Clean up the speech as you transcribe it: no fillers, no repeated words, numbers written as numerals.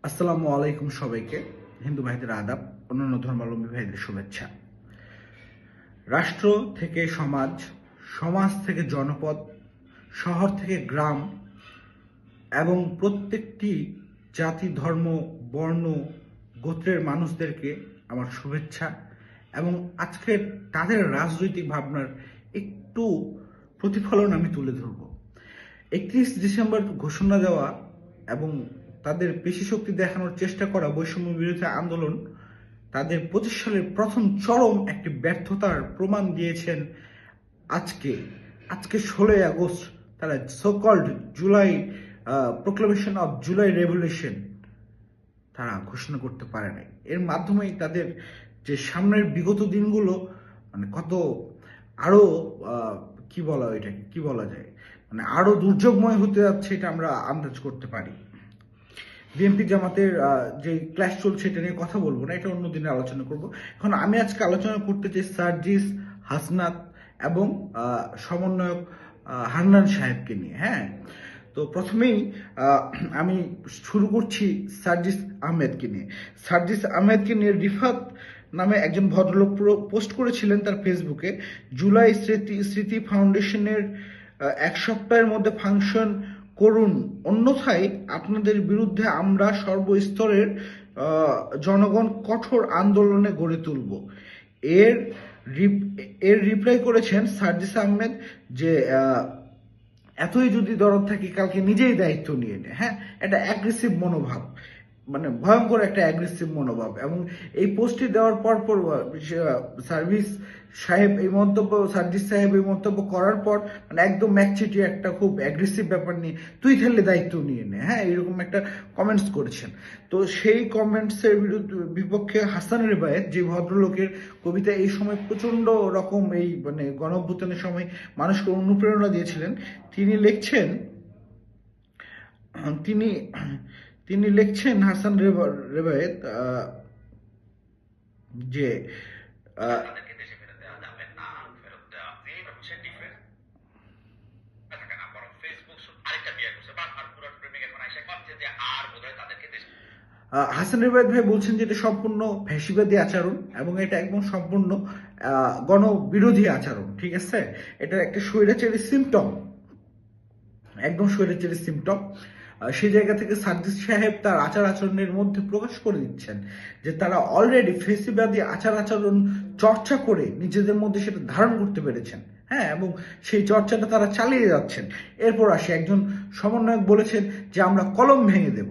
আসসালামু আলাইকুম সবাইকে। হিন্দু ভাইদের আদাব, অন্যান্য ধর্মাবলম্বী ভাইদের শুভেচ্ছা। রাষ্ট্র থেকে সমাজ, সমাজ থেকে জনপদ, শহর থেকে গ্রাম এবং প্রত্যেকটি জাতি, ধর্ম, বর্ণ, গোত্রের মানুষদেরকে আমার শুভেচ্ছা এবং আজকের তাদের রাজনৈতিক ভাবনার একটু প্রতিফলন আমি তুলে ধরব। 31 ডিসেম্বর ঘোষণা দেওয়া এবং তাদের পেশি শক্তি দেখানোর চেষ্টা করা বৈষম্য বিরোধী আন্দোলন তাদের 25 সালের প্রথম চরম একটি ব্যর্থতার প্রমাণ দিয়েছেন। আজকে আজকে 16 আগস্ট তারা so-called July proclamation of July revolution তারা ঘোষণা করতে পারে নাই। এর মাধ্যমেই তাদের যে সামনের বিগত দিনগুলো মানে কত আরো কি বলা যায়, মানে আরো দুর্যোগময় হতে যাচ্ছে, এটা আমরা আন্দাজ করতে পারি। বিএনপি জামাতের যে ক্লাস চলছে এটা নিয়ে কথা বলবো না, এটা অন্য দিনে আলোচনা করব। এখন আমি আজকে আলোচনা করতে চাই সার্জিস, হাসনাত এবং সমন্বয়ক হান্নান সাহেবকে নিয়ে। হ্যাঁ, তো প্রথমেই আমি শুরু করছি সার্জিস আহমেদকে নিয়ে। সার্জিস আহমেদকে নিয়ে রিফাত নামে একজন ভদ্রলোক পোস্ট করেছিলেন তার ফেসবুকে, জুলাই স্মৃতি ফাউন্ডেশনের 1 সপ্তাহের মধ্যে ফাংশন করুন, অন্যথায় আপনাদের বিরুদ্ধে আমরা সর্বস্তরের জনগণ কঠোর আন্দোলনে গড়ে তুলব। এর এর রিপ্লাই করেছেন সার্জিস আহমেদ যে এতই যদি দরদ থাকি কালকে নিজেই দায়িত্ব নিয়ে নেয়। হ্যাঁ, এটা অ্যাগ্রেসিভ মনোভাব, মানে ভয়ঙ্কর একটা অ্যাগ্রেসিভ মনোভাব। এবং এই পোস্টটি দেওয়ার পর সার্জিস সাহেব এই মন্তব্য করার পর মানে একদম ম্যাকচিটি একটা খুব অ্যাগ্রেসিভ ব্যাপার নিয়ে তুই খেললে দায়িত্ব নিয়ে নে, হ্যাঁ, এরকম একটা কমেন্টস করেছেন। তো সেই কমেন্টসের বিপক্ষে হাসান রেবায়েত, যে ভদ্রলোকের কবিতা এই সময় প্রচন্ড রকম এই মানে গণঅভ্যুত্থানের সময় মানুষকে অনুপ্রেরণা দিয়েছিলেন, তিনি লিখছেন তিনি তিনি লিখছেন হাসান রেবায়েত যে হাসান রেবায়েত ভাই বলছেন যে এটা সম্পূর্ণ ফ্যাসিবাদী আচরণ এবং এটা একদম সম্পূর্ণ গণবিরোধী আচরণ। ঠিক আছে, এটা একটা স্বৈরাচারী সিমটম, একদম স্বৈরাচারী সিমটম। সেই জায়গা থেকে সার্জিস সাহেব তার আচার আচরণের মধ্যে প্রকাশ করে দিচ্ছেন যে তারা অলরেডি ফেসিবাদী আচার আচরণ চর্চা করে নিজেদের মধ্যে সেটা ধারণ করতে পেরেছেন। হ্যাঁ, এবং সেই চর্চাটা তারা চালিয়ে যাচ্ছেন। এরপর আসে একজন সমন্বয়ক বলেছেন যে আমরা কলম ভেঙে দেব।